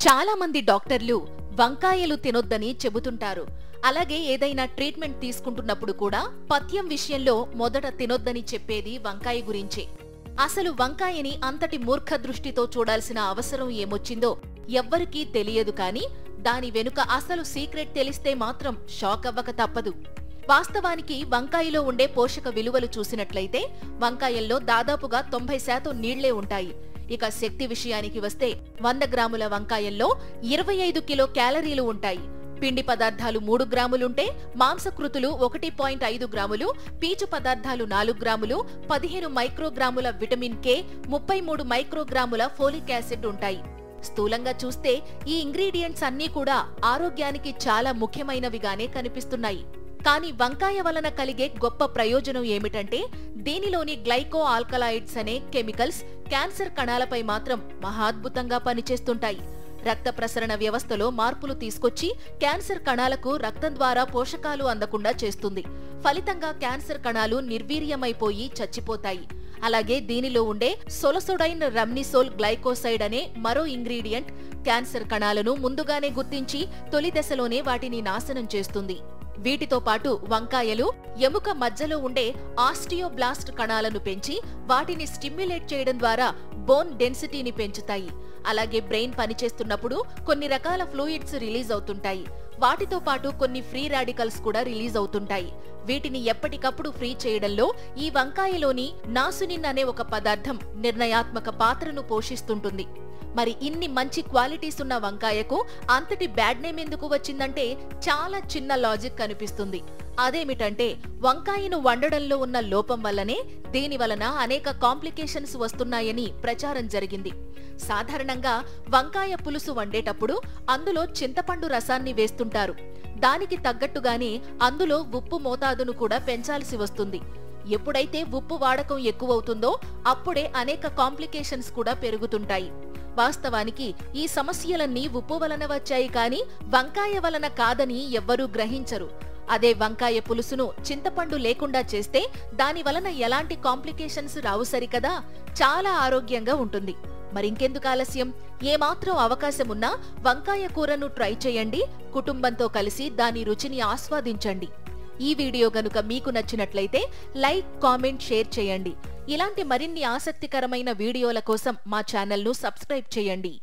చాలా మంది డాక్టర్లు వంకాయలు తినొద్దని చెబుతుంటారు. అలాగే ఏదైనా ట్రీట్మెంట్ తీసుకుంటున్నప్పుడు కూడా పథ్యం విషయంలో మొదట తినొద్దని చెప్పేది వంకాయ గురించే. అసలు వంకాయని అంతటి మూర్ఖ దృష్టితో చూడాల్సిన అవసరం ఏమొచ్చిందో ఎవ్వరికీ తెలియదు. కానీ దాని వెనుక అసలు సీక్రెట్ తెలిస్తే మాత్రం షాక్ అవ్వక తప్పదు. వాస్తవానికి వంకాయలో ఉండే పోషక విలువలు చూసినట్లయితే వంకాయల్లో దాదాపుగా 90% నీళ్లే ఉంటాయి. ఇక శక్తి విషయానికి వస్తే 100 గ్రాముల వంకాయల్లో 25 కిలో క్యాలరీలు ఉంటాయి. పిండి పదార్థాలు 3 గ్రాములుంటే మాంసకృతులు 1.5 గ్రాములు, పీచు పదార్థాలు 4 గ్రాములు, 15 మైక్రోగ్రాముల విటమిన్ కే, 33 మైక్రోగ్రాముల ఫోలిక్ యాసిడ్ ఉంటాయి. స్థూలంగా చూస్తే ఈ ఇంగ్రీడియంట్స్ అన్నీ కూడా ఆరోగ్యానికి చాలా ముఖ్యమైనవిగానే కనిపిస్తున్నాయి. కానీ వంకాయ వలన కలిగే గొప్ప ప్రయోజనం ఏమిటంటే దీనిలోని గ్లైకో ఆల్కలాయిడ్స్ అనే కెమికల్స్ క్యాన్సర్ కణాలపై మాత్రం మహాద్భుతంగా పనిచేస్తుంటాయి. రక్త ప్రసరణ వ్యవస్థలో మార్పులు తీసుకొచ్చి క్యాన్సర్ కణాలకు రక్తం ద్వారా పోషకాలు అందకుండా చేస్తుంది. ఫలితంగా క్యాన్సర్ కణాలు నిర్వీర్యమైపోయి చచ్చిపోతాయి. అలాగే దీనిలో ఉండే సొలసొడైన్ రమ్నిసోల్ గ్లైకోసైడ్ అనే మరో ఇంగ్రీడియంట్ క్యాన్సర్ కణాలను ముందుగానే గుర్తించి తొలి దశలోనే వాటిని నాశనం చేస్తుంది. వీటితో పాటు వంకాయలు ఎముక మధ్యలో ఉండే ఆస్టియోబ్లాస్ట్ కణాలను పెంచి వాటిని స్టిమ్యులేట్ చేయడం ద్వారా బోన్ డెన్సిటీని పెంచుతాయి. అలాగే బ్రెయిన్ పనిచేస్తున్నప్పుడు కొన్ని రకాల ఫ్లూయిడ్స్ రిలీజ్ అవుతుంటాయి. వాటితో పాటు కొన్ని ఫ్రీ రాడికల్స్ కూడా రిలీజ్ అవుతుంటాయి. వీటిని ఎప్పటికప్పుడు ఫ్రీ చేయడంలో ఈ వంకాయలోని నాసునిన్ అనే ఒక పదార్థం నిర్ణయాత్మక పాత్రను పోషిస్తుంటుంది. మరి ఇన్ని మంచి క్వాలిటీస్ ఉన్న వంకాయకు అంతటి బ్యాడ్ నేమ్ ఎందుకు వచ్చిందంటే చాలా చిన్న లాజిక్ కనిపిస్తుంది. అదేమిటంటే వంకాయను వండడంలో ఉన్న లోపం వల్లనే దీని వలన అనేక కాంప్లికేషన్స్ వస్తున్నాయని ప్రచారం జరిగింది. సాధారణంగా వంకాయ పులుసు వండేటప్పుడు అందులో చింతపండు రసాన్ని వేస్తుంటారు. దానికి తగ్గట్టుగానే అందులో ఉప్పు మోతాదును కూడా పెంచాల్సి వస్తుంది. ఎప్పుడైతే ఉప్పు వాడకం ఎక్కువవుతుందో అప్పుడే అనేక కాంప్లికేషన్స్ కూడా పెరుగుతుంటాయి. వాస్తవానికి ఈ సమస్యలన్నీ ఉప్పు వలన వచ్చాయి కానీ వంకాయ వలన కాదని ఎవ్వరూ గ్రహించరు. అదే వంకాయ పులుసును చింతపండు లేకుండా చేస్తే దాని వలన ఎలాంటి కాంప్లికేషన్స్ రావు సరికదా, చాలా ఆరోగ్యంగా ఉంటుంది. మరింకెందుకు ఆలస్యం? ఏమాత్రం అవకాశమున్నా వంకాయ కూరను ట్రై చేయండి. కుటుంబంతో కలిసి దాని రుచిని ఆస్వాదించండి. ఈ వీడియో గనుక మీకు నచ్చినట్లయితే లైక్, కామెంట్, షేర్ చేయండి. ఇలాంటి మరిన్ని ఆసక్తికరమైన వీడియోల కోసం మా ఛానల్ను సబ్స్క్రైబ్ చేయండి.